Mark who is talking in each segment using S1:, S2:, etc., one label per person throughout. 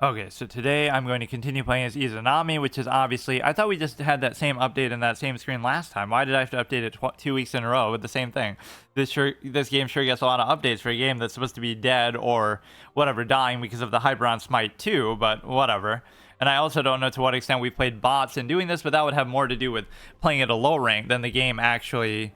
S1: Okay, so today I'm going to continue playing as Izanami, which is obviously, I thought we just had that same update in that same screen last time. Why did I have to update it 2 weeks in a row with the same thing? This game sure gets a lot of updates for a game that's supposed to be dead or whatever, dying because of the hyper on SMITE 2, but whatever. And I also don't know to what extent we played bots in doing this, but that would have more to do with playing at a low rank than the game actually.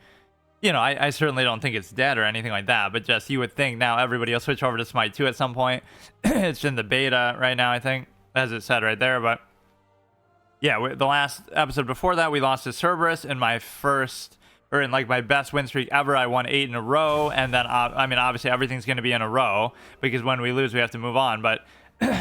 S1: I certainly don't think it's dead or anything like that, but just you would think now everybody will switch over to Smite 2 at some point. It's in the beta right now, I think, as it said right there. But yeah, the last episode before that, we lost to Cerberus in my first, or in like my best win streak ever. I won 8 in a row, and then, I mean, obviously everything's going to be in a row because when we lose, we have to move on. But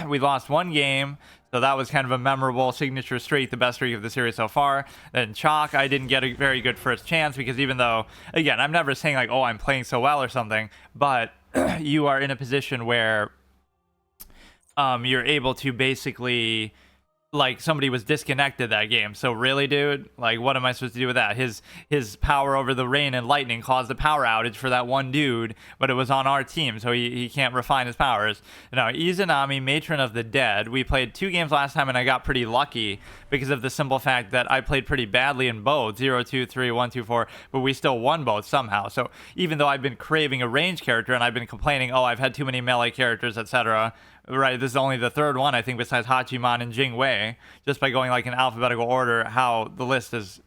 S1: we lost one game, so that was kind of a memorable signature streak, the best streak of the series so far. Then Chalk, I didn't get a very good first chance because even though, again, I'm never saying like, oh, I'm playing so well or something, but you are in a position where you're able to basically, like, somebody was disconnected that game. So really, dude, like, what am I supposed to do with that? His power over the rain and lightning caused a power outage for that one dude, but it was on our team, so he can't refine his powers. Now, Izanami, Matron of the Dead. We played 2 games last time, and I got pretty lucky because of the simple fact that I played pretty badly in both 0, 2, 3, 1, 2, 4, but we still won both somehow. So even though I've been craving a range character and I've been complaining, oh, I've had too many melee characters, etc. Right, this is only the third one, I think, besides Hachiman and Jingwei, just by going like in alphabetical order how the list is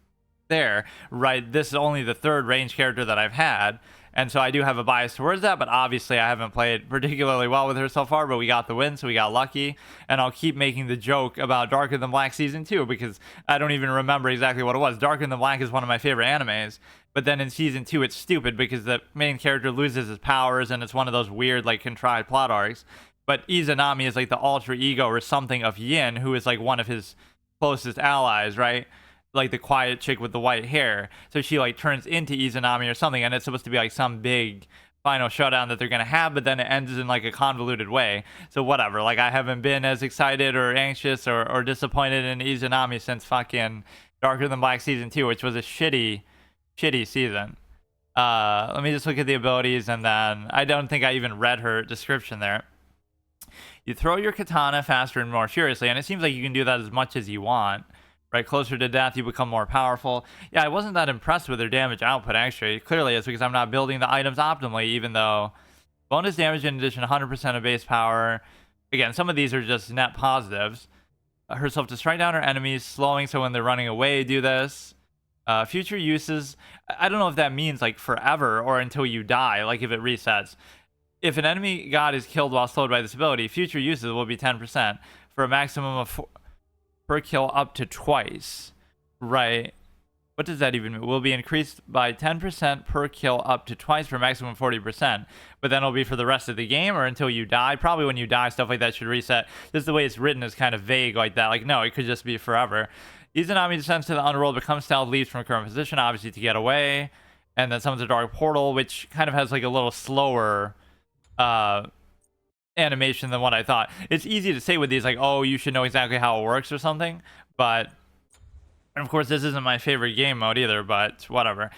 S1: there, right? This is only the third range character that I've had, and so I do have a bias towards that, but obviously I haven't played particularly well with her so far, but we got the win, so we got lucky, and I'll keep making the joke about Darker Than Black Season 2, because I don't even remember exactly what it was. Darker Than Black is one of my favorite animes, but then in Season 2 it's stupid because the main character loses his powers, and it's one of those weird, like, contrived plot arcs. But Izanami is like the alter ego or something of Yin, who is like one of his closest allies, right? Like the quiet chick with the white hair. So she like turns into Izanami or something, and it's supposed to be like some big final showdown that they're gonna have, but then it ends in like a convoluted way. So whatever. Like, I haven't been as excited or anxious or disappointed in Izanami since fucking Darker Than Black Season 2, which was a shitty season. Let me just look at the abilities, and then I don't think I even read her description there. You throw your katana faster and more furiously, and it seems like you can do that as much as you want. Right, closer to death, you become more powerful. Yeah, I wasn't that impressed with their damage output, actually. Clearly, it's because I'm not building the items optimally, even though bonus damage in addition, 100% of base power. Again, some of these are just net positives. Herself to strike down her enemies, slowing so when they're running away, do this. Future uses, I don't know if that means like forever or until you die, like if it resets. If an enemy god is killed while slowed by this ability, future uses will be 10% for a maximum of 4 per kill up to twice. Right. What does that even mean? Will be increased by 10% per kill up to twice for a maximum of 40%. But then it'll be for the rest of the game or until you die. Probably when you die, stuff like that should reset. Just the way it's written is kind of vague like that. Like, no, it could just be forever. Izanami descends to the underworld, becomes stealth, leaves from current position, obviously to get away. And then summons a dark portal, which kind of has like a little slower animation than what I thought. It's easy to say with these, like, oh, you should know exactly how it works or something, but, and of course this isn't my favorite game mode either, but whatever.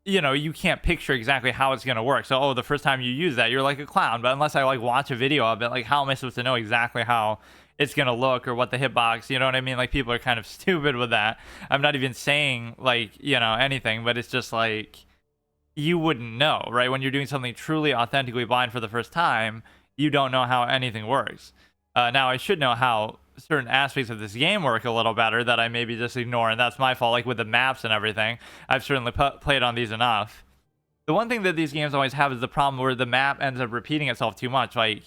S1: You can't picture exactly how it's going to work. So, oh, the first time you use that, you're like a clown. But unless I like watch a video of it, like, how am I supposed to know exactly how it's going to look or what the hitbox, you know what I mean? Like, people are kind of stupid with that. I'm not even saying like, anything, but it's just like, you wouldn't know, right? When you're doing something truly authentically blind for the first time, you don't know how anything works. Now, I should know how certain aspects of this game work a little better that I maybe just ignore, and that's my fault, like with the maps and everything. I've certainly played on these enough. The one thing that these games always have is the problem where the map ends up repeating itself too much. Like,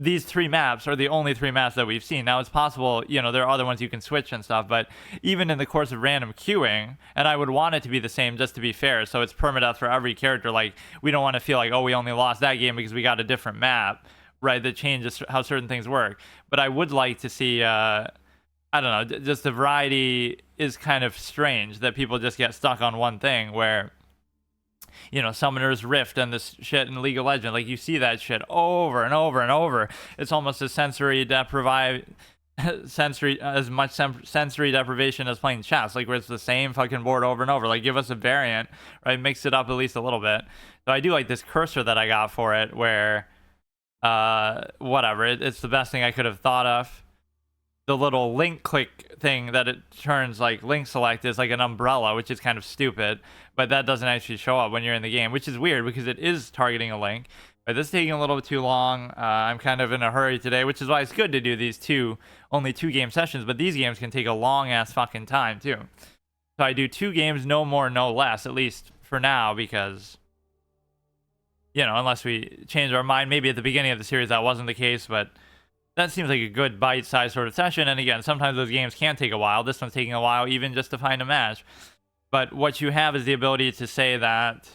S1: these 3 maps are the only 3 maps that we've seen. Now, it's possible, there are other ones you can switch and stuff, but even in the course of random queuing, and I would want it to be the same just to be fair, so it's permadeath for every character. Like, we don't want to feel like, oh, we only lost that game because we got a different map, right, that changes how certain things work. But I would like to see, I don't know, just the variety is kind of strange, that people just get stuck on one thing where, Summoner's Rift and this shit in League of Legends. Like, you see that shit over and over and over. It's almost as sensory deprivation as playing chess. Like, where it's the same fucking board over and over. Like, give us a variant, right? Mix it up at least a little bit. So I do like this cursor that I got for it, where Whatever. It's the best thing I could have thought of. The little link click thing that it turns like link select is like an umbrella, which is kind of stupid, but that doesn't actually show up when you're in the game, which is weird because it is targeting a link. But this is taking a little bit too long. I'm kind of in a hurry today, which is why it's good to do these only two game sessions, but these games can take a long ass fucking time too. So I do 2 games, no more, no less, at least for now, because, you know, unless we change our mind, maybe at the beginning of the series that wasn't the case, but that seems like a good bite-sized sort of session. And again, sometimes those games can take a while. This one's taking a while even just to find a match. But what you have is the ability to say that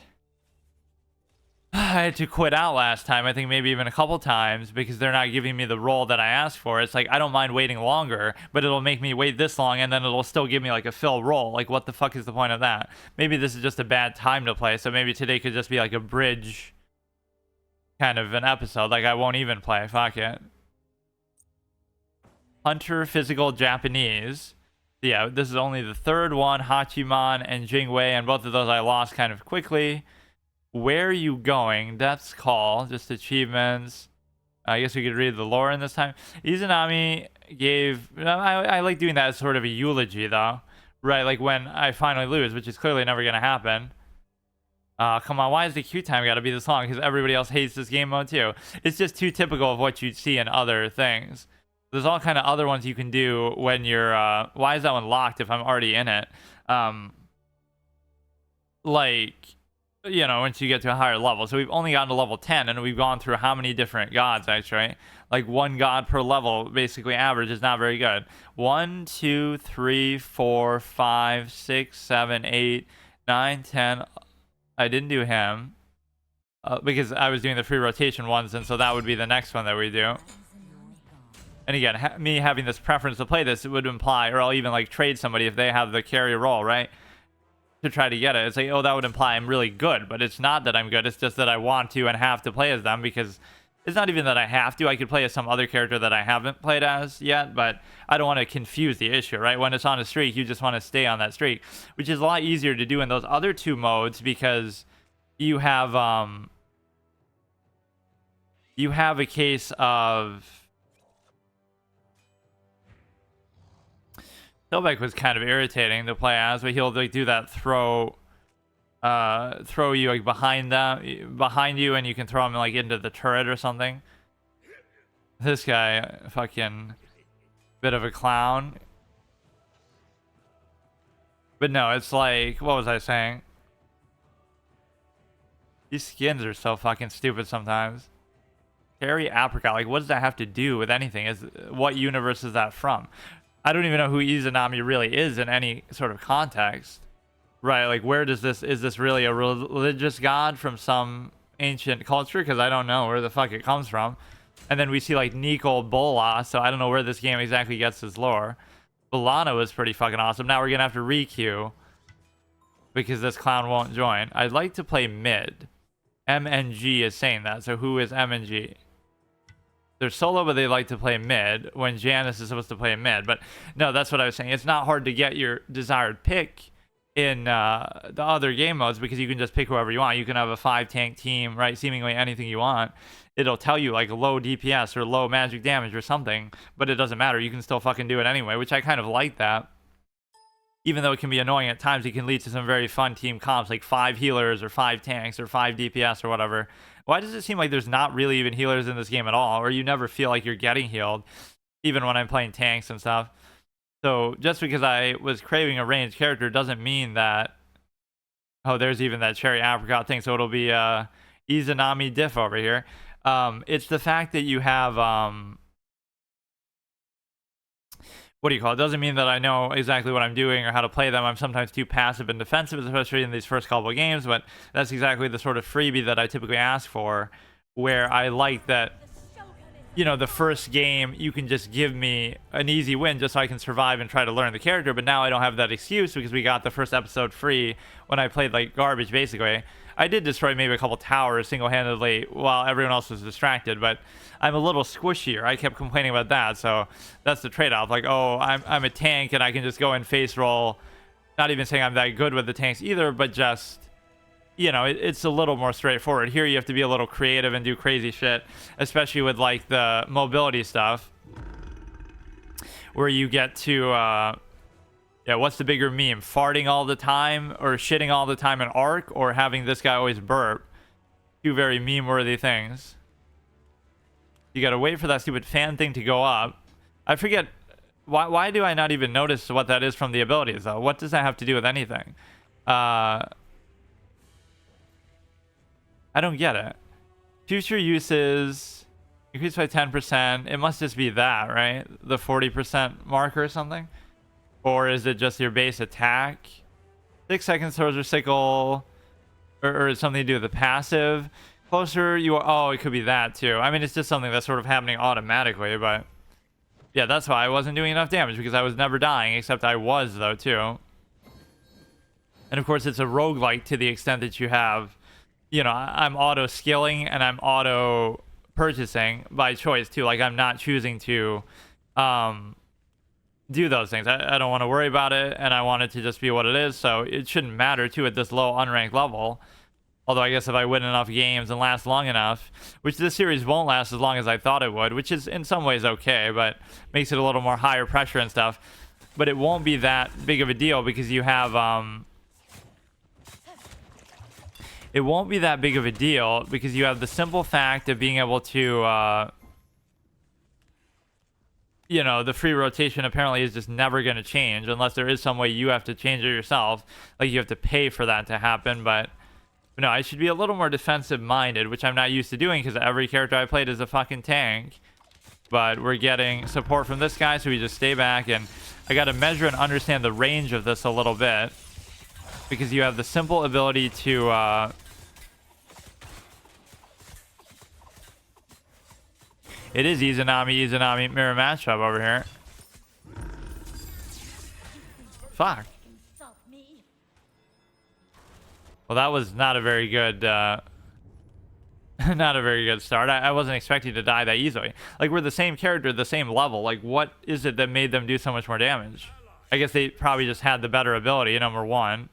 S1: I had to quit out last time, I think maybe even a couple times, because they're not giving me the role that I asked for. It's like, I don't mind waiting longer, but it'll make me wait this long, and then it'll still give me like a fill role. Like, what the fuck is the point of that? Maybe this is just a bad time to play, so maybe today could just be like a bridge kind of an episode. Like, I won't even play. Fuck it. Hunter, physical, Japanese. Yeah, this is only the 3rd one. Hachiman and Jingwei, and both of those I lost kind of quickly. Where are you going? Death's Call. Just achievements. I guess we could read the lore in this time. Izanami gave... I like doing that as sort of a eulogy, though. Right, like when I finally lose, which is clearly never going to happen. Come on, why is the queue time got to be this long? Because everybody else hates this game mode, too. It's just too typical of what you'd see in other things. There's all kind of other ones you can do when you're... why is that one locked if I'm already in it? Like... You know, once you get to a higher level. So we've only gotten to level 10, and we've gone through how many different gods, actually? Like 1 god per level, basically average, is not very good. 1, 2, 3, 4, 5, 6, 7, 8, 9, 10. I didn't do him. Because I was doing the free rotation ones, and so that would be the next one that we do. And again, me having this preference to play this, it would imply, or I'll even like trade somebody if they have the carry role, right? To try to get it. It's like, oh, that would imply I'm really good, but it's not that I'm good. It's just that I want to and have to play as them, because it's not even that I have to. I could play as some other character that I haven't played as yet, but I don't want to confuse the issue, right? When it's on a streak, you just want to stay on that streak, which is a lot easier to do in those other 2 modes, because you have a case of... Hillbeck was kind of irritating to play as, but he'll like do that throw you like behind you, and you can throw him like into the turret or something. This guy, fucking bit of a clown. But no, it's like, what was I saying? These skins are so fucking stupid sometimes. Cherry apricot, like what does that have to do with anything? What universe is that from? I don't even know who Izanami really is in any sort of context, right? Like, where does this... Is this really a religious god from some ancient culture? Because I don't know where the fuck it comes from. And then we see, like, Nico Bola, so I don't know where this game exactly gets his lore. Bolana was pretty fucking awesome. Now we're going to have to re-queue because this clown won't join. I'd like to play mid. MNG is saying that, so who is MNG? They're solo, but they like to play mid when Janice is supposed to play mid. But no, that's what I was saying. It's not hard to get your desired pick in the other game modes, because you can just pick whoever you want. You can have a 5-tank team, right? Seemingly anything you want. It'll tell you like low DPS or low magic damage or something, but it doesn't matter. You can still fucking do it anyway, which I kind of like that. Even though it can be annoying at times, it can lead to some very fun team comps, like 5 healers or 5 tanks or 5 DPS or whatever. Why does it seem like there's not really even healers in this game at all? Or you never feel like you're getting healed, even when I'm playing tanks and stuff. So just because I was craving a ranged character doesn't mean that... Oh, there's even that cherry apricot thing. So it'll be Izanami diff over here. It's the fact that you have... what do you call it? Doesn't mean that I know exactly what I'm doing or how to play them. I'm sometimes too passive and defensive, especially in these first couple of games, but that's exactly the sort of freebie that I typically ask for, where I like that, you know, the first game, you can just give me an easy win just so I can survive and try to learn the character, but now I don't have that excuse because we got the first episode free when I played like garbage, basically. I did destroy maybe a couple towers single-handedly while everyone else was distracted, but I'm a little squishier. I kept complaining about that, so that's the trade-off. Like, oh, I'm a tank and I can just go and face roll. Not even saying I'm that good with the tanks either, but just you know, it's a little more straightforward. Here you have to be a little creative and do crazy shit, especially with like the mobility stuff, where you get to yeah, what's the bigger meme? Farting all the time or shitting all the time in Arc, or having this guy always burp? Two very meme-worthy things. You gotta wait for that stupid fan thing to go up. I forget, why do I not even notice what that is from the abilities, though? What does that have to do with anything? I don't get it. Future uses increased by 10%. It must just be that, right? The 40% marker or something? Or is it just your base attack? 6 seconds towards your sickle, or something to do with the passive. Closer you are. Oh, it could be that too. I mean, it's just something that's sort of happening automatically, but yeah, that's why I wasn't doing enough damage, because I was never dying, except I was, though, too. And of course, it's a roguelike to the extent that you have, you know, I'm auto skilling and I'm auto purchasing by choice too. Like, I'm not choosing to do those things. I don't want to worry about it, and I want it to just be what it is, so it shouldn't matter too at this low unranked level. Although I guess if I win enough games and last long enough, which this series won't last as long as I thought it would, which is in some ways okay, but makes it a little more higher pressure and stuff. But it won't be that big of a deal because you have it won't be that big of a deal because you have the simple fact of being able to you know, the free rotation apparently is just never going to change unless there is some way you have to change it yourself. Like, you have to pay for that to happen. But no, I should be a little more defensive minded, which I'm not used to doing because every character I played is a fucking tank. But we're getting support from this guy, so we just stay back. And I got to measure and understand the range of this a little bit, because you have the simple ability to it is Izanami mirror matchup over here. Fuck. Well, that was not a very good not a very good start. I wasn't expecting to die that easily. Like, we're the same character, the same level. Like, what is it that made them do so much more damage? I guess they probably just had the better ability, number one.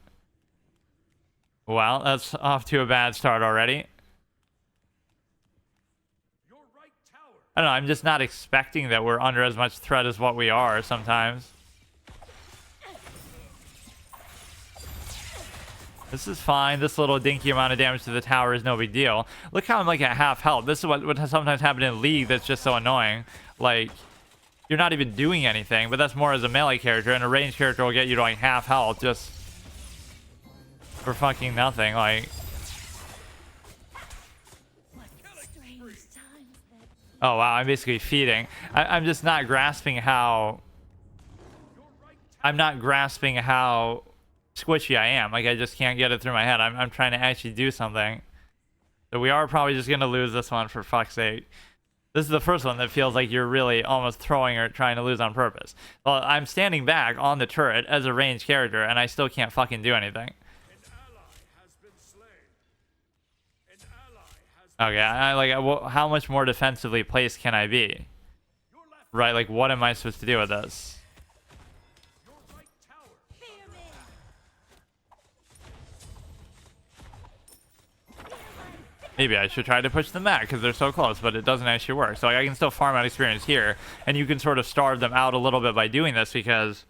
S1: Well, that's off to a bad start already. I don't know, I'm just not expecting that we're under as much threat as what we are sometimes. This is fine. This little dinky amount of damage to the tower is no big deal. Look how I'm like at half health. This is what has sometimes happened in League that's just so annoying. Like, you're not even doing anything, but that's more as a melee character, and a ranged character will get you to like half health just for fucking nothing. Like, oh wow, I'm basically feeding. I'm just not grasping how... I'm not grasping how squishy I am. Like, I just can't get it through my head. I'm trying to actually do something. So we are probably just going to lose this one, for fuck's sake. This is the first one that feels like you're really almost throwing or trying to lose on purpose. Well, I'm standing back on the turret as a ranged character, and I still can't fucking do anything. Okay, how much more defensively placed can I be? Right, like, what am I supposed to do with this? Maybe I should try to push them back because they're so close, but it doesn't actually work. So, like, I can still farm out experience here, and you can sort of starve them out a little bit by doing this because,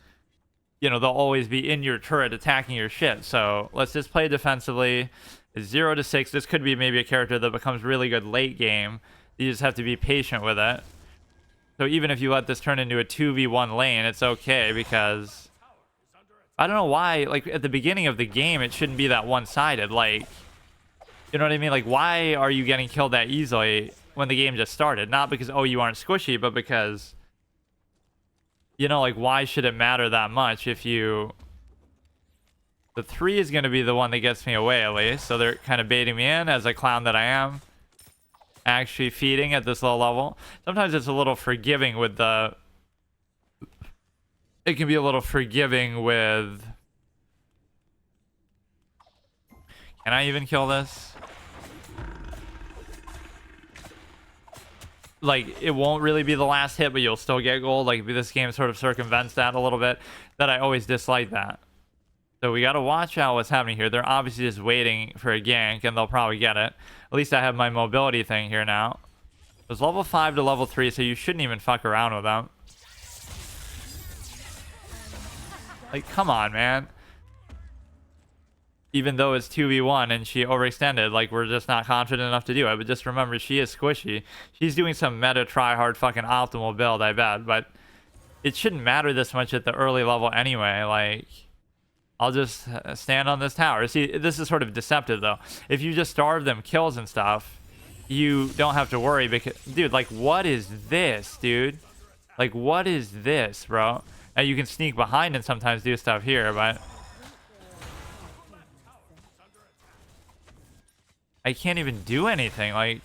S1: you know, they'll always be in your turret attacking your shit. So let's just play defensively. 0 to 6. This could be maybe a character that becomes really good late game. You just have to be patient with it. So even if you let this turn into a 2v1 lane, it's okay, because I don't know why, like, at the beginning of the game, it shouldn't be that one-sided. Like, you know what I mean? Like, why are you getting killed that easily when the game just started? Not because, oh, you aren't squishy, but because, you know, like, why should it matter that much if you... The 3 is going to be the one that gets me away, at least. So they're kind of baiting me in, as a clown that I am. Actually feeding at this low level. Sometimes it's a little forgiving with the... It can be a little forgiving with... Can I even kill this? Like, it won't really be the last hit, but you'll still get gold. Like, this game sort of circumvents that a little bit. That I always dislike that. So we got to watch out what's happening here. They're obviously just waiting for a gank, and they'll probably get it. At least I have my mobility thing here now. It's level 5 to level 3, so you shouldn't even fuck around with them. Like, come on, man. Even though it's 2v1 and she overextended, like, we're just not confident enough to do it. But just remember, she is squishy. She's doing some meta try-hard fucking optimal build, I bet. But it shouldn't matter this much at the early level anyway. Like, I'll just stand on this tower. See, this is sort of deceptive, though. If you just starve them kills and stuff, you don't have to worry because... Dude, like, what is this, dude? Like, what is this, bro? Now, you can sneak behind and sometimes do stuff here, but... I can't even do anything, like...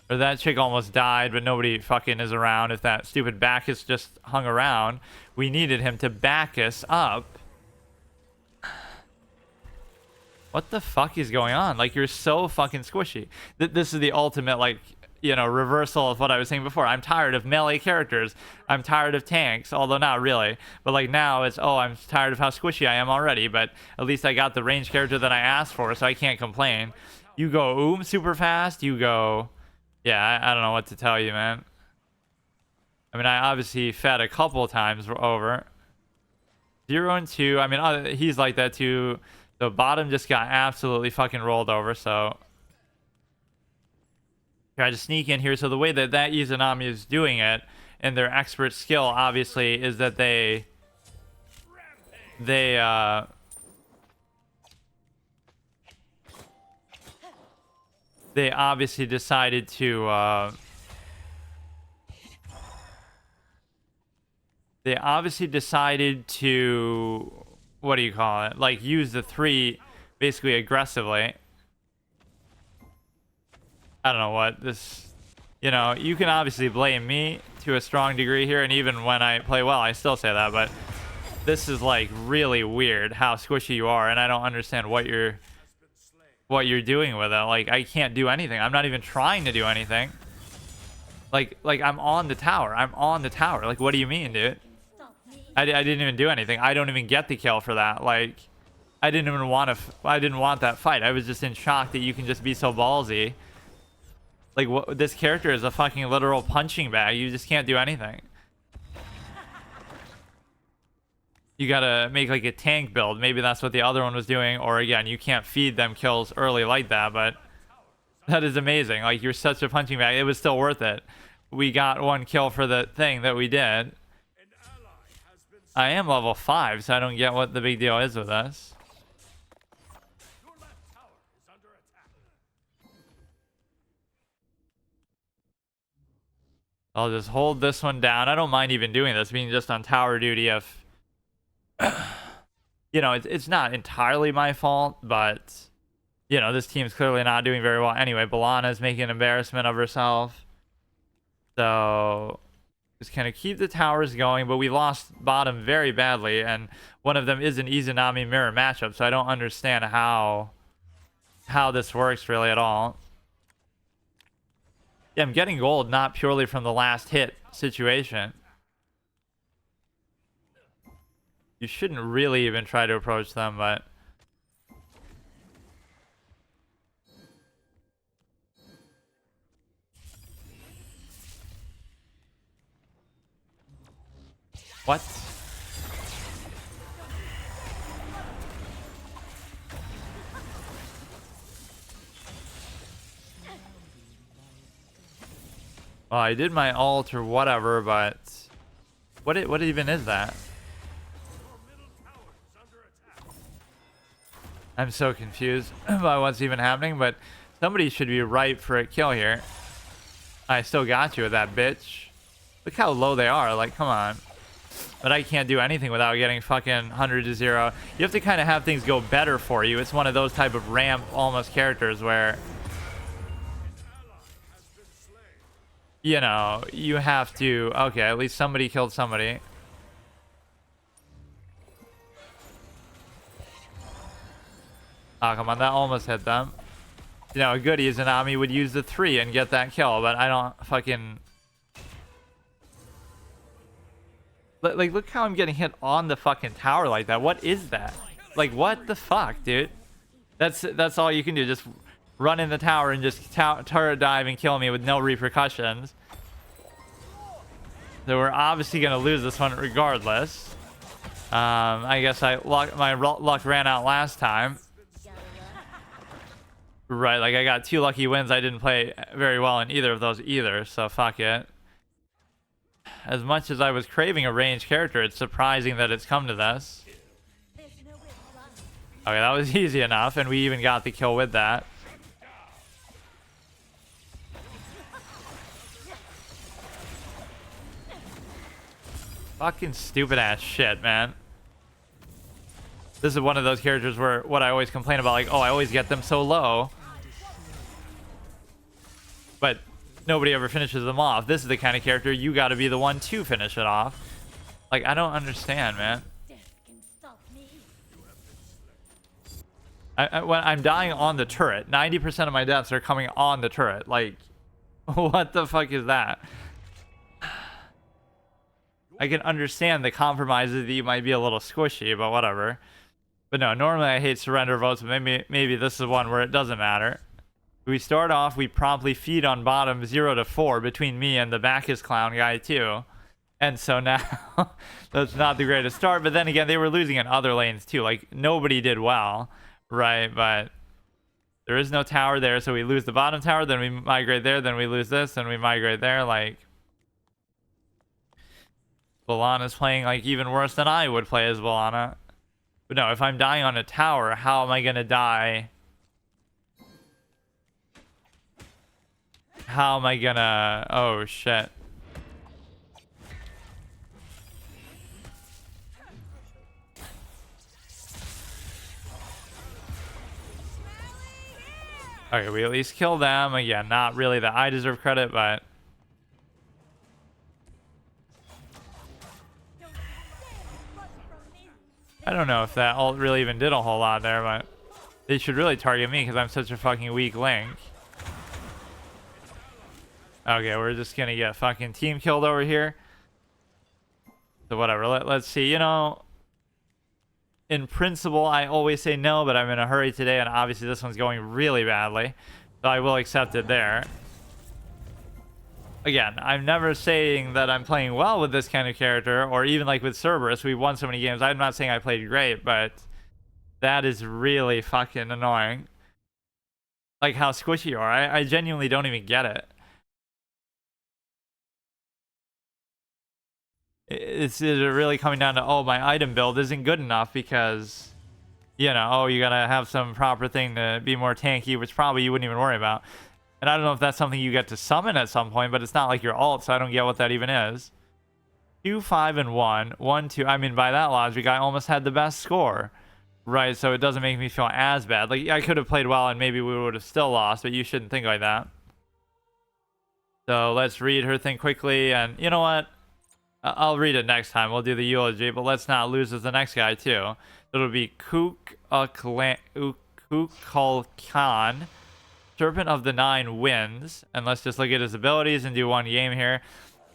S1: Or that chick almost died, but nobody fucking is around. If that stupid Bacchus just hung around, we needed him to back us up. What the fuck is going on? Like, you're so fucking squishy. This is the ultimate, like... You know, reversal of what I was saying before. I'm tired of melee characters. I'm tired of tanks, although not really. But like now it's, oh, I'm tired of how squishy I am already, but at least I got the range character that I asked for, so I can't complain. You go super fast, you go... Yeah, I don't know what to tell you, man. I mean, I obviously fed a couple times over. 0 and 2, I mean, he's like that too. The bottom just got absolutely fucking rolled over, so... Try to sneak in here. So the way that Izanami is doing it, and their expert skill, obviously, is that they obviously decided to what do you call it? Like, use the 3 basically aggressively. I don't know what this, you know, you can obviously blame me to a strong degree here, and even when I play well, I still say that, but this is like really weird how squishy you are, and I don't understand what you're doing with it. Like, I can't do anything. I'm not even trying to do anything. Like I'm on the tower. I'm on the tower. Like, what do you mean, dude? I didn't even do anything. I don't even get the kill for that. Like, I didn't even want to, I didn't want that fight. I was just in shock that you can just be so ballsy. Like, what, this character is a fucking literal punching bag. You just can't do anything. You gotta make like a tank build. Maybe that's what the other one was doing. Or again, you can't feed them kills early like that. But that is amazing. Like, you're such a punching bag. It was still worth it. We got 1 kill for the thing that we did. I am level 5, so I don't get what the big deal is with us. I'll just hold this one down. I don't mind even doing this, being just on tower duty if... you know, it's not entirely my fault, but... You know, this team's clearly not doing very well. Anyway, Balana's making an embarrassment of herself. So... Just kind of keep the towers going, but we lost bottom very badly, and one of them is an Izanami mirror matchup, so I don't understand how this works really at all. Yeah, I'm getting gold not purely from the last hit situation. You shouldn't really even try to approach them, but... What? Well, I did my ult or whatever, but what even is that? I'm so confused by what's even happening, but somebody should be ripe for a kill here. I still got you with that bitch. Look how low they are, like, come on. But I can't do anything without getting fucking 100 to 0. You have to kind of have things go better for you. It's one of those type of ramp almost characters where, you know, you have to... Okay, at least somebody killed somebody. Oh, come on, that almost hit them. You know, a good Izanami would use the 3 and get that kill, but I don't fucking... Like, look how I'm getting hit on the fucking tower like that. What is that? Like, what the fuck, dude? That's all you can do. Just run in the tower and just turret dive and kill me with no repercussions. So we're obviously gonna lose this one regardless. I guess my luck ran out last time. Right, like I got 2 lucky wins. I didn't play very well in either of those either, so fuck it. As much as I was craving a ranged character, it's surprising that it's come to this. Okay, that was easy enough, and we even got the kill with that. Fucking stupid ass shit, man. This is one of those characters where what I always complain about, like, oh, I always get them so low, but nobody ever finishes them off. This is the kind of character you got to be the one to finish it off. Like, I don't understand, man. When I'm dying on the turret, 90% of my deaths are coming on the turret. Like, what the fuck is that? I can understand the compromises that you might be a little squishy, but whatever. But no, normally I hate surrender votes, but maybe this is one where it doesn't matter. We start off, we promptly feed on bottom 0 to 4 between me and the Bacchus clown guy too. And so now, that's not the greatest start. But then again, they were losing in other lanes too. Like, nobody did well, right? But there is no tower there, so we lose the bottom tower, then we migrate there, then we lose this, then we migrate there. Like, B'Elanna's playing like even worse than I would play as B'Elanna. But no, if I'm dying on a tower, how am I gonna die? How am I gonna... Oh, shit. Okay, we at least kill them. Again, not really that I deserve credit, but... I don't know if that ult really even did a whole lot there, but... They should really target me because I'm such a fucking weak link. Okay, we're just gonna get fucking team killed over here. So whatever, let's see. You know, in principle, I always say no, but I'm in a hurry today, and obviously this one's going really badly. So I will accept it there. Again, I'm never saying that I'm playing well with this kind of character, or even like with Cerberus. We won so many games. I'm not saying I played great, but that is really fucking annoying. Like how squishy you are. I genuinely don't even get it. Is it really coming down to, oh, my item build isn't good enough because, you know, oh, you gotta have some proper thing to be more tanky, which probably you wouldn't even worry about. And I don't know if that's something you get to summon at some point, but it's not like your ult, so I don't get what that even is. 2, 5, and 1. 1, 2. I mean, by that logic, I almost had the best score, right? So it doesn't make me feel as bad. Like, I could have played well and maybe we would have still lost, but you shouldn't think like that. So let's read her thing quickly, and you know what? I'll read it next time. We'll do the eulogy, but let's not lose as the next guy too. It'll be Kukulkan, Serpent of the Nine wins. And let's just look at his abilities and do one game here.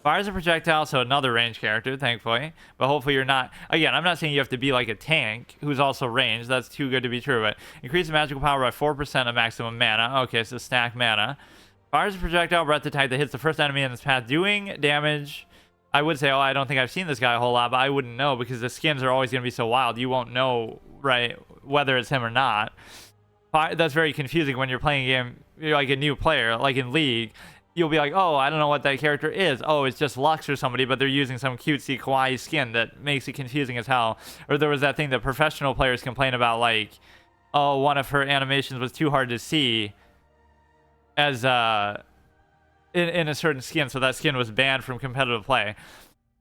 S1: Fires a projectile, so another range character, thankfully. But hopefully you're not... Again, I'm not saying you have to be like a tank who's also ranged. That's too good to be true. But increase magical power by 4% of maximum mana. Okay, so stack mana. Fires a projectile breath attack that hits the first enemy in its path, doing damage... I would say, oh, I don't think I've seen this guy a whole lot, but I wouldn't know because the skins are always going to be so wild. You won't know, right, whether it's him or not. That's very confusing when you're playing a game, you're like a new player, like in League. You'll be like, oh, I don't know what that character is. Oh, it's just Lux or somebody, but they're using some cutesy kawaii skin that makes it confusing as hell. Or there was that thing that professional players complain about, like, oh, one of her animations was too hard to see as, in a certain skin, so that skin was banned from competitive play.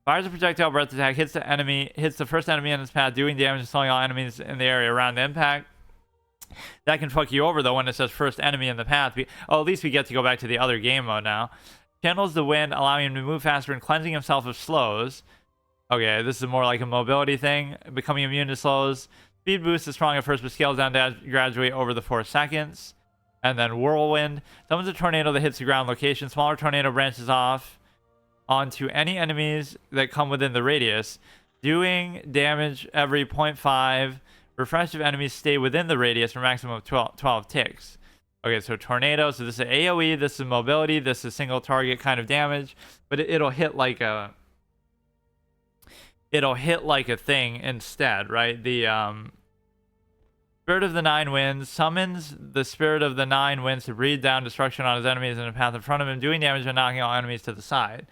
S1: Fires a projectile breath attack, hits the first enemy in its path, doing damage and slowing all enemies in the area around the impact. That can fuck you over though when it says first enemy in the path. Oh, at least we get to go back to the other game mode now. Channels the wind, allowing him to move faster and cleansing himself of slows. Okay, this is more like a mobility thing. Becoming immune to slows. Speed boost is strong at first, but scales down to graduate over the 4 seconds. And then Whirlwind. Summons a tornado that hits the ground location. Smaller tornado branches off onto any enemies that come within the radius, doing damage every 0.5 Refresh if enemies stay within the radius for maximum of 12 ticks. Okay, so tornado. So this is AoE, this is mobility, this is single target kind of damage, but it'll hit like a thing instead, right? The Spirit of the Nine Winds summons the Spirit of the Nine Winds to breathe down destruction on his enemies in the path in front of him, doing damage and knocking all enemies to the side.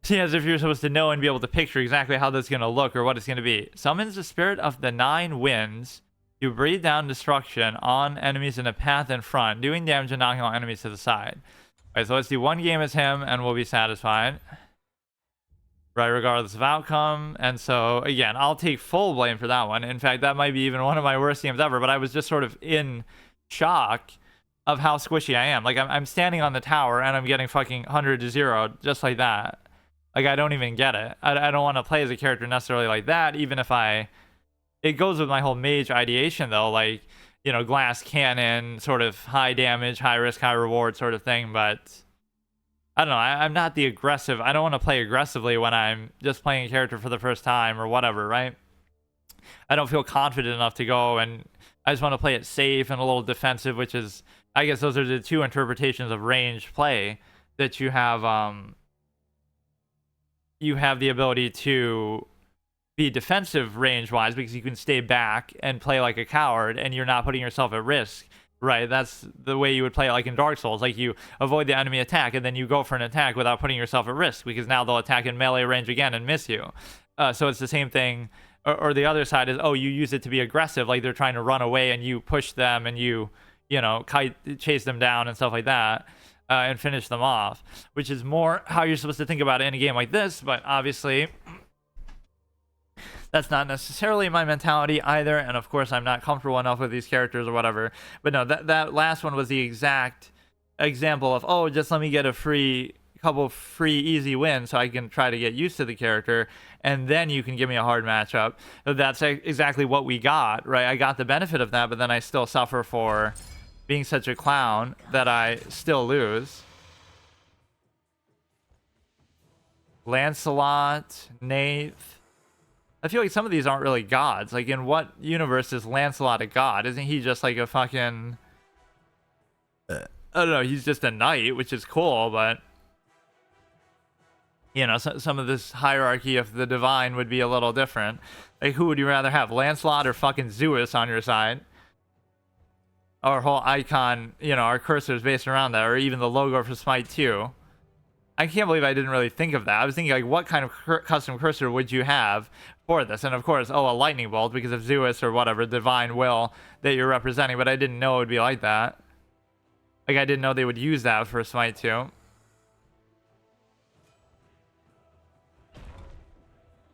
S1: See, as if you're supposed to know and be able to picture exactly how this is going to look or what it's going to be. Summons the Spirit of the Nine Winds to breathe down destruction on enemies in the path in front, doing damage and knocking all enemies to the side. Alright, so let's do one game as him and we'll be satisfied. Right, regardless of outcome. And so, again, I'll take full blame for that one. In fact, that might be even one of my worst games ever, but I was just sort of in shock of how squishy I am. Like, I'm standing on the tower and I'm getting fucking 100 to 0 just like that. Like, I don't even get it. I don't want to play as a character necessarily like that, even if it goes with my whole mage ideation, though. Like, you know, glass cannon, sort of high damage, high risk, high reward sort of thing, but I don't know. I'm not the aggressive. I don't want to play aggressively when I'm just playing a character for the first time or whatever, right? I don't feel confident enough to go, and I just want to play it safe and a little defensive, which is, I guess those are the two interpretations of range play that you have. You have the ability to be defensive range-wise because you can stay back and play like a coward and you're not putting yourself at risk, right? That's the way you would play it like in Dark Souls. Like, you avoid the enemy attack and then you go for an attack without putting yourself at risk because now they'll attack in melee range again and miss you. So it's the same thing. Or the other side is, oh, you use it to be aggressive, like they're trying to run away and you push them and you know, chase them down and stuff like that. And finish them off, which is more how you're supposed to think about it in a game like this, but obviously that's not necessarily my mentality either, and of course I'm not comfortable enough with these characters or whatever. But no, that last one was the exact example of, oh, just let me get a couple free easy wins so I can try to get used to the character, and then you can give me a hard matchup. That's exactly what we got, right? I got the benefit of that, but then I still suffer for being such a clown that I still lose. Lancelot, Nath. I feel like some of these aren't really gods. Like, in what universe is Lancelot a god? Isn't he just like a fucking... I don't know, he's just a knight, which is cool, but... You know, some of this hierarchy of the divine would be a little different. Like, who would you rather have, Lancelot or fucking Zeus on your side? Our whole icon, you know, our cursor is based around that, or even the logo for SMITE 2. I can't believe I didn't really think of that. I was thinking, like, what kind of custom cursor would you have for this? And of course, oh, a lightning bolt because of Zeus or whatever, divine will that you're representing, but I didn't know it would be like that. Like, I didn't know they would use that for SMITE 2.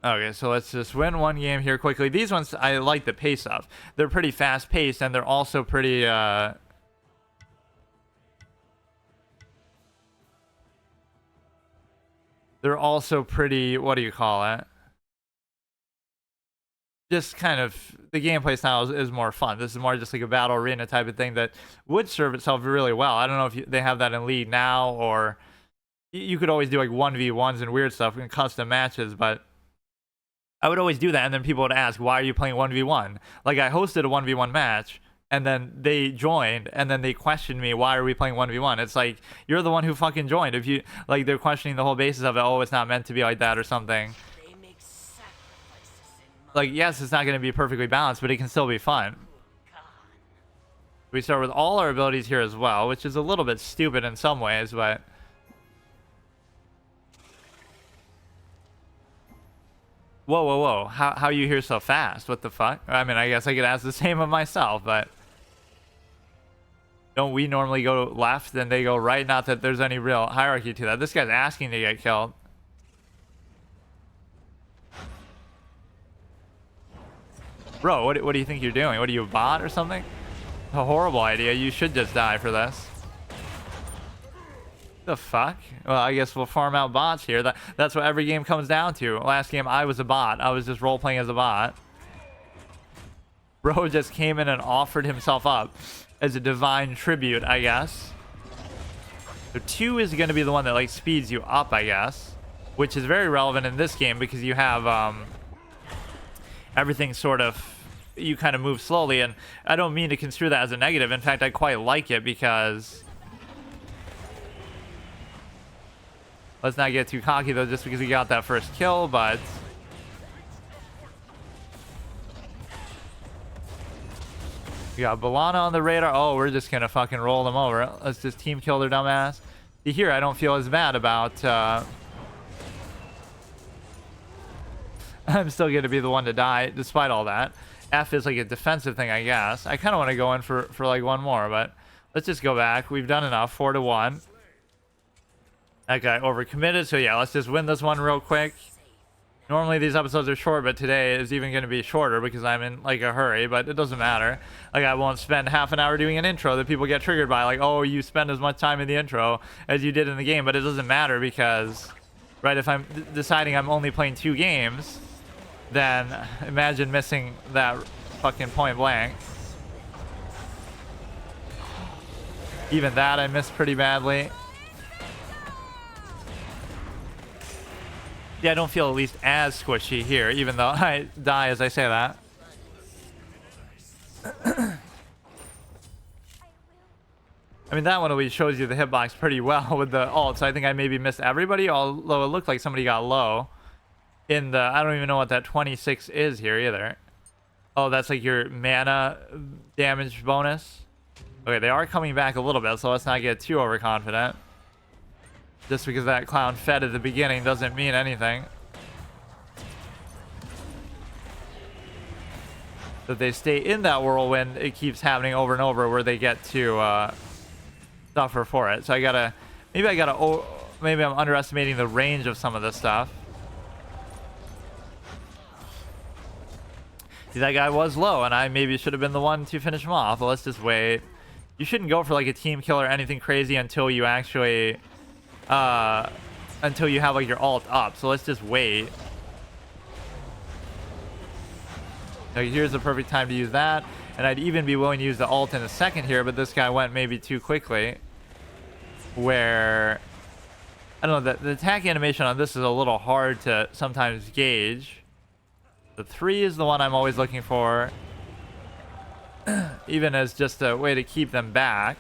S1: Okay, so let's just win one game here quickly. These ones I like the pace of. They're pretty fast paced and they're also pretty what do you call it? Just kind of, the gameplay style is more fun. This is more just like a battle arena type of thing that would serve itself really well. I don't know if they have that in League now, or you could always do like 1v1s and weird stuff in custom matches, but I would always do that, and then people would ask, why are you playing 1v1? Like, I hosted a 1v1 match, and then they joined, and then they questioned me, why are we playing 1v1? It's like, you're the one who fucking joined. If you, like, they're questioning the whole basis of it, oh, it's not meant to be like that or something. Like, yes, it's not going to be perfectly balanced, but it can still be fun. We start with all our abilities here as well, which is a little bit stupid in some ways, but... Whoa, whoa, whoa. How you here so fast? What the fuck? I mean, I guess I could ask the same of myself, but... Don't we normally go left and they go right? Not that there's any real hierarchy to that. This guy's asking to get killed. Bro, what do you think you're doing? What are you, a bot or something? A horrible idea. You should just die for this. The fuck? Well, I guess we'll farm out bots here. That's what every game comes down to. Last game, I was a bot. I was just role-playing as a bot. Bro just came in and offered himself up as a divine tribute, I guess. So 2 is going to be the one that, like, speeds you up, I guess. Which is very relevant in this game because you have, everything sort of, you kind of move slowly, and I don't mean to construe that as a negative. In fact, I quite like it because, let's not get too cocky though, just because we got that first kill, but we got Balana on the radar. Oh, we're just gonna fucking roll them over. Let's just team kill their dumbass. Here, I don't feel as bad about I'm still gonna be the one to die despite all that. F is like a defensive thing, I guess. I kind of want to go in for like one more, but let's just go back. We've done enough. 4-1. That guy overcommitted, so yeah, let's just win this one real quick. Normally these episodes are short, but today is even going to be shorter because I'm in like a hurry, but it doesn't matter. Like, I won't spend half an hour doing an intro that people get triggered by, like, oh, you spend as much time in the intro as you did in the game, but it doesn't matter because, right, if I'm deciding I'm only playing 2 games, then imagine missing that fucking point blank. Even that I missed pretty badly. Yeah, I don't feel at least as squishy here, even though I die as I say that. I mean, that one at least shows you the hitbox pretty well with the ult, so I think I maybe missed everybody, although it looked like somebody got low. In the, I don't even know what that 26 is here either. Oh, that's like your mana damage bonus. Okay, they are coming back a little bit, so let's not get too overconfident. Just because that clown fed at the beginning doesn't mean anything. That they stay in that whirlwind, it keeps happening over and over where they get to suffer for it. So I gotta, maybe I'm underestimating the range of some of this stuff. See, that guy was low, and I maybe should have been the one to finish him off. But let's just wait. You shouldn't go for like a team kill or anything crazy until you actually, until you have like your ult up. So let's just wait. So here's the perfect time to use that, and I'd even be willing to use the ult in a second here, but this guy went maybe too quickly. Where, I don't know, the attack animation on this is a little hard to sometimes gauge. The 3 is the one I'm always looking for, even as just a way to keep them back.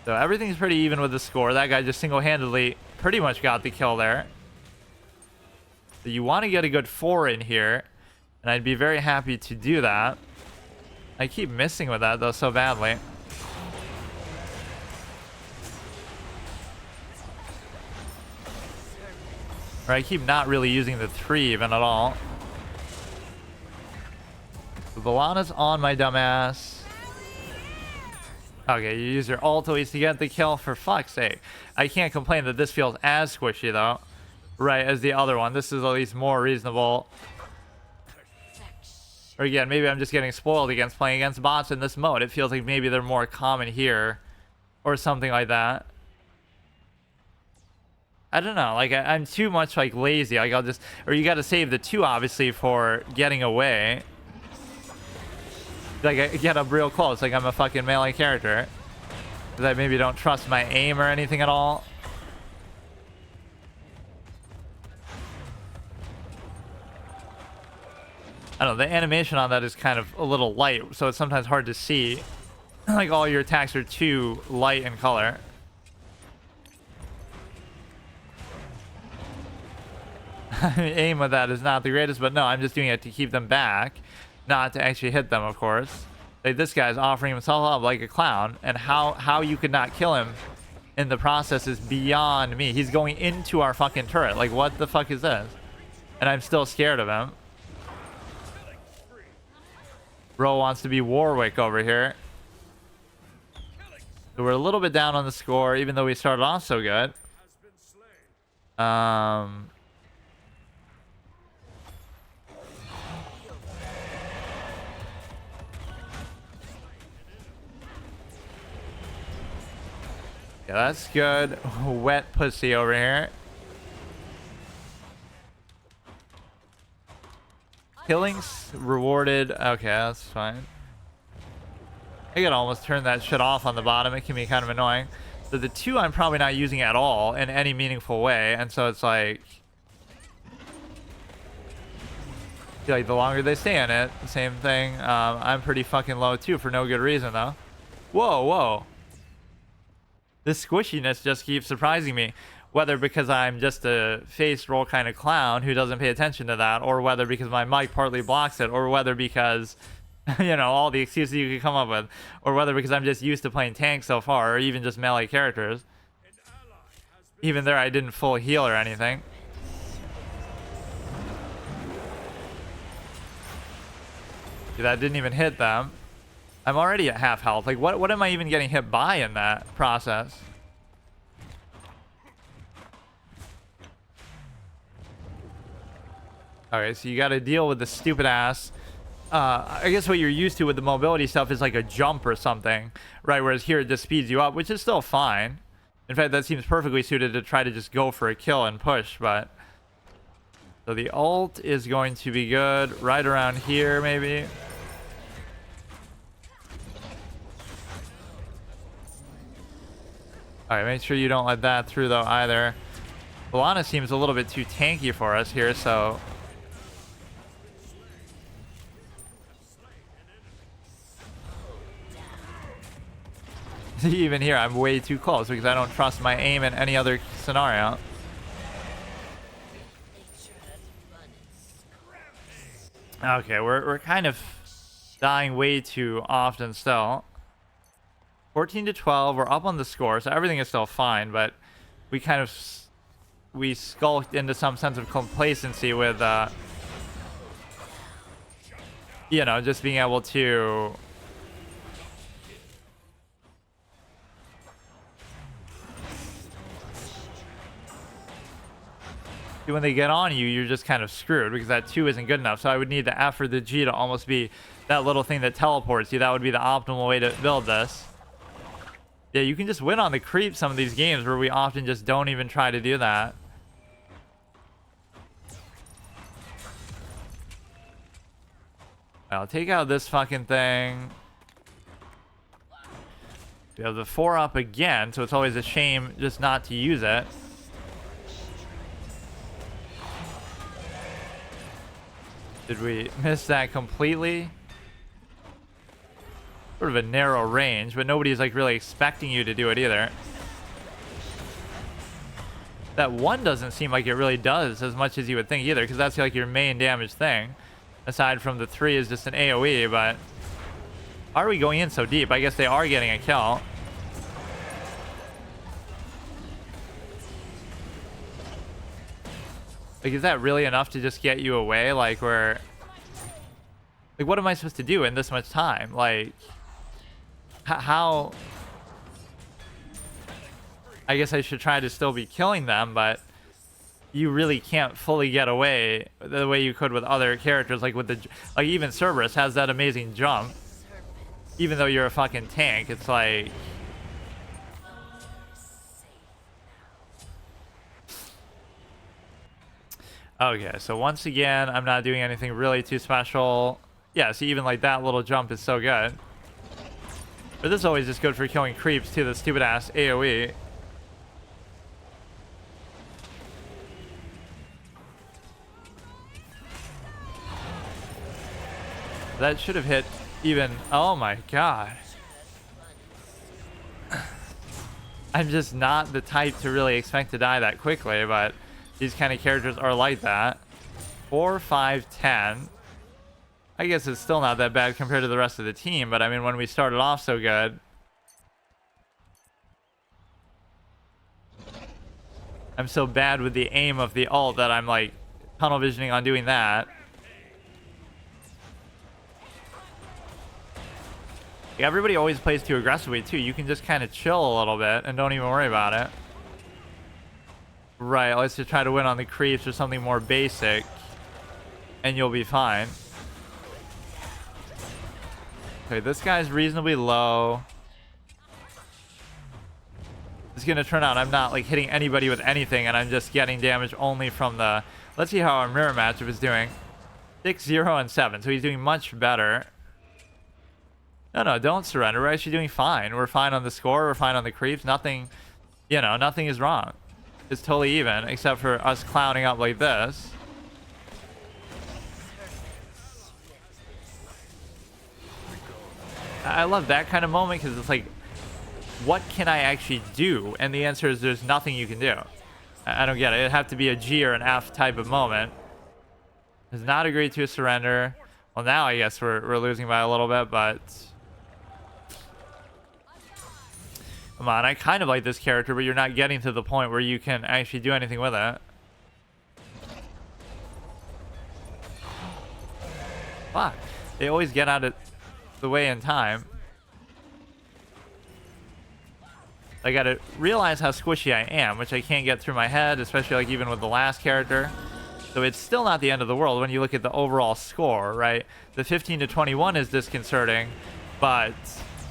S1: So everything's pretty even with the score. That guy just single-handedly pretty much got the kill there. So you want to get a good 4 in here, and I'd be very happy to do that. I keep missing with that though so badly. Or I keep not really using the 3 even at all. The Balana's on my dumbass. Okay, you use your ult at least to get the kill, for fuck's sake. I can't complain that this feels as squishy though, right, as the other one. This is at least more reasonable. Or again, maybe I'm just getting spoiled against playing against bots in this mode. It feels like maybe they're more common here or something like that. I don't know, like I'm too much like lazy. Like I'll just, or you got to save the 2 obviously for getting away. Like I get up real close, like I'm a fucking melee character. Because I maybe don't trust my aim or anything at all. I don't know, the animation on that is kind of a little light, so it's sometimes hard to see. Like all your attacks are too light in color. Aim with that is not the greatest, but no, I'm just doing it to keep them back, not to actually hit them, of course. Like this guy's offering himself up like a clown, and how you could not kill him in the process is beyond me. He's going into our fucking turret. Like, what the fuck is this? And I'm still scared of him. Bro wants to be Warwick over here. So we're a little bit down on the score, even though we started off so good. Yeah, that's good. Wet pussy over here. Killings rewarded. Okay, that's fine. I could almost turn that shit off on the bottom. It can be kind of annoying. So the 2 I'm probably not using at all in any meaningful way. And so it's like, feel like the longer they stay in it, the same thing. I'm pretty fucking low too for no good reason though. Whoa, whoa. This squishiness just keeps surprising me. Whether because I'm just a face roll kind of clown who doesn't pay attention to that, or whether because my mic partly blocks it, or whether because, you know, all the excuses you could come up with, or whether because I'm just used to playing tanks so far, or even just melee characters. Even there, I didn't full heal or anything. That didn't even hit them. I'm already at half health. Like, what am I even getting hit by in that process? Okay, so you got to deal with the stupid ass. I guess what you're used to with the mobility stuff is like a jump or something, right? Whereas here it just speeds you up, which is still fine. In fact, that seems perfectly suited to try to just go for a kill and push, but... So the ult is going to be good right around here, maybe. Alright, make sure you don't let that through, though, either. Balana seems a little bit too tanky for us here, so... Even here, I'm way too close because I don't trust my aim in any other scenario. Okay, we're kind of dying way too often still. 14 to 12, we're up on the score, so everything is still fine, but we kind of... We skulked into some sense of complacency with, you know, just being able to... When they get on you, you're just kind of screwed because that 2 isn't good enough. So I would need the F or the G to almost be that little thing that teleports you. That would be the optimal way to build this. Yeah, you can just win on the creep some of these games where we often just don't even try to do that. I'll take out this fucking thing. We have the 4 up again, so it's always a shame just not to use it. Did we miss that completely? Sort of a narrow range, but nobody's like really expecting you to do it either. That 1 doesn't seem like it really does as much as you would think either, because that's like your main damage thing. Aside from the 3 is just an AoE, but... Why are we going in so deep? I guess they are getting a kill. Like, is that really enough to just get you away? Like, we're... Like, what am I supposed to do in this much time? Like... How... I guess I should try to still be killing them, but... You really can't fully get away the way you could with other characters. Like, with the... Like, even Cerberus has that amazing jump. Even though you're a fucking tank, it's like... Okay, so once again, I'm not doing anything really too special. Yeah, see, even like that little jump is so good. But this is always just good for killing creeps too, the stupid ass AoE. That should have hit even... Oh my god. I'm just not the type to really expect to die that quickly, but... These kind of characters are like that. 4, 5, 10. I guess it's still not that bad compared to the rest of the team, but I mean, when we started off so good. I'm so bad with the aim of the ult that I'm like tunnel visioning on doing that. Everybody always plays too aggressively too. You can just kind of chill a little bit and don't even worry about it. Right, let's just try to win on the creeps or something more basic, and you'll be fine. Okay, this guy's reasonably low. It's gonna turn out I'm not like hitting anybody with anything, and I'm just getting damage only from the... Let's see how our mirror matchup is doing. 6, 0, and 7, so he's doing much better. No, don't surrender. We're actually doing fine. We're fine on the score. We're fine on the creeps. Nothing, you know, nothing is wrong. It's totally even, except for us clowning up like this. I love that kind of moment because it's like, what can I actually do? And the answer is there's nothing you can do. I don't get it. It'd have to be a G or an F type of moment. Has not agreed to a surrender. Well, now I guess we're losing by a little bit, but come on, I kind of like this character, but you're not getting to the point where you can actually do anything with it. Fuck. They always get out of the way in time. I gotta realize how squishy I am, which I can't get through my head, especially like even with the last character. So it's still not the end of the world when you look at the overall score, right? The 15 to 21 is disconcerting, but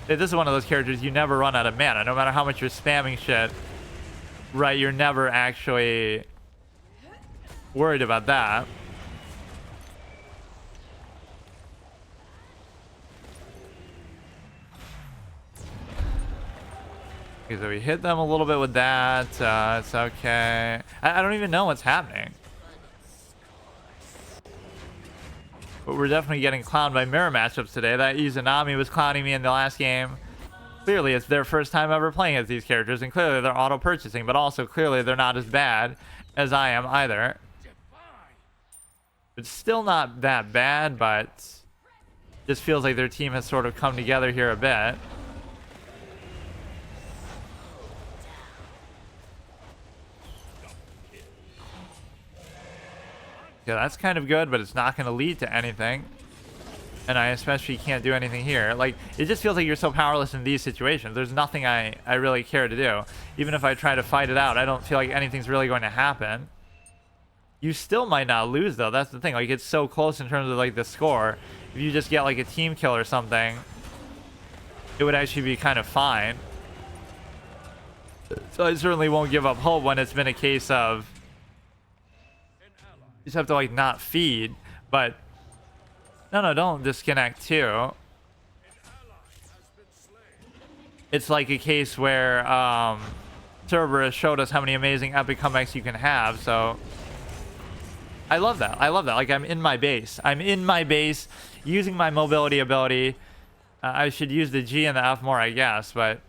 S1: this is one of those characters you never run out of mana. No matter how much you're spamming shit, right? You're never actually worried about that. Okay, so we hit them a little bit with that. It's okay. I don't even know what's happening. But we're definitely getting clowned by mirror matchups today. That Izanami was clowning me in the last game. Clearly, it's their first time ever playing as these characters, and clearly they're auto-purchasing, but also clearly they're not as bad as I am either. It's still not that bad, but just feels like their team has sort of come together here a bit. Yeah, that's kind of good, but it's not going to lead to anything. And I especially can't do anything here. Like, it just feels like you're so powerless in these situations. There's nothing I really care to do. Even if I try to fight it out, I don't feel like anything's really going to happen. You still might not lose, though. That's the thing. Like, it's so close in terms of, like, the score. If you just get, like, a team kill or something, it would actually be kind of fine. So I certainly won't give up hope when it's been a case of you just have to like not feed, but no, don't disconnect too. It's like a case where Cerberus showed us how many amazing epic comebacks you can have, so I love that. Like, I'm in my base using my mobility ability. I should use the G and the F more, I guess, but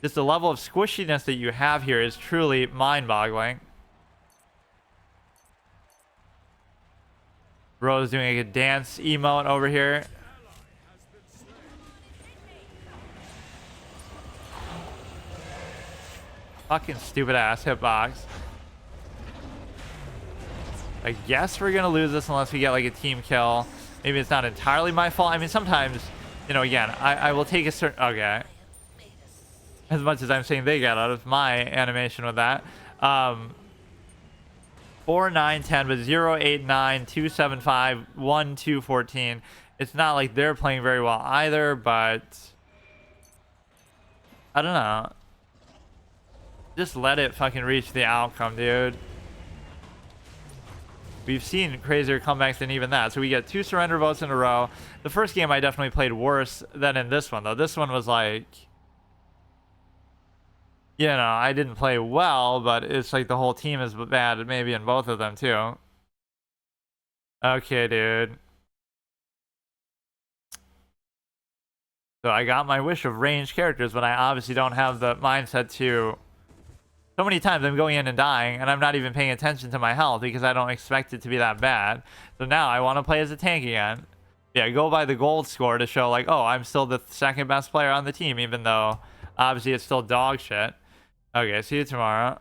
S1: just the level of squishiness that you have here is truly mind-boggling. Bro's doing a dance emote over here. Fucking stupid ass hitbox. I guess we're gonna lose this unless we get like a team kill. Maybe it's not entirely my fault. I mean, sometimes, you know, again, I will take a certain... Okay. As much as I'm saying they got out of my animation with that. 4, 9, 10, but 0, 8, 9, 2, 7, 5, 1, 2, 14. It's not like they're playing very well either, but I don't know. Just let it fucking reach the outcome, dude. We've seen crazier comebacks than even that. So we get 2 surrender votes in a row. The first game I definitely played worse than in this one, though. This one was like, you know, I didn't play well, but it's like the whole team is bad, maybe in both of them too. Okay, dude. So I got my wish of ranged characters, but I obviously don't have the mindset to... So many times I'm going in and dying, and I'm not even paying attention to my health because I don't expect it to be that bad. So now I want to play as a tank again. Yeah, go by the gold score to show like, oh, I'm still the second best player on the team, even though obviously it's still dog shit. Okay, see you tomorrow.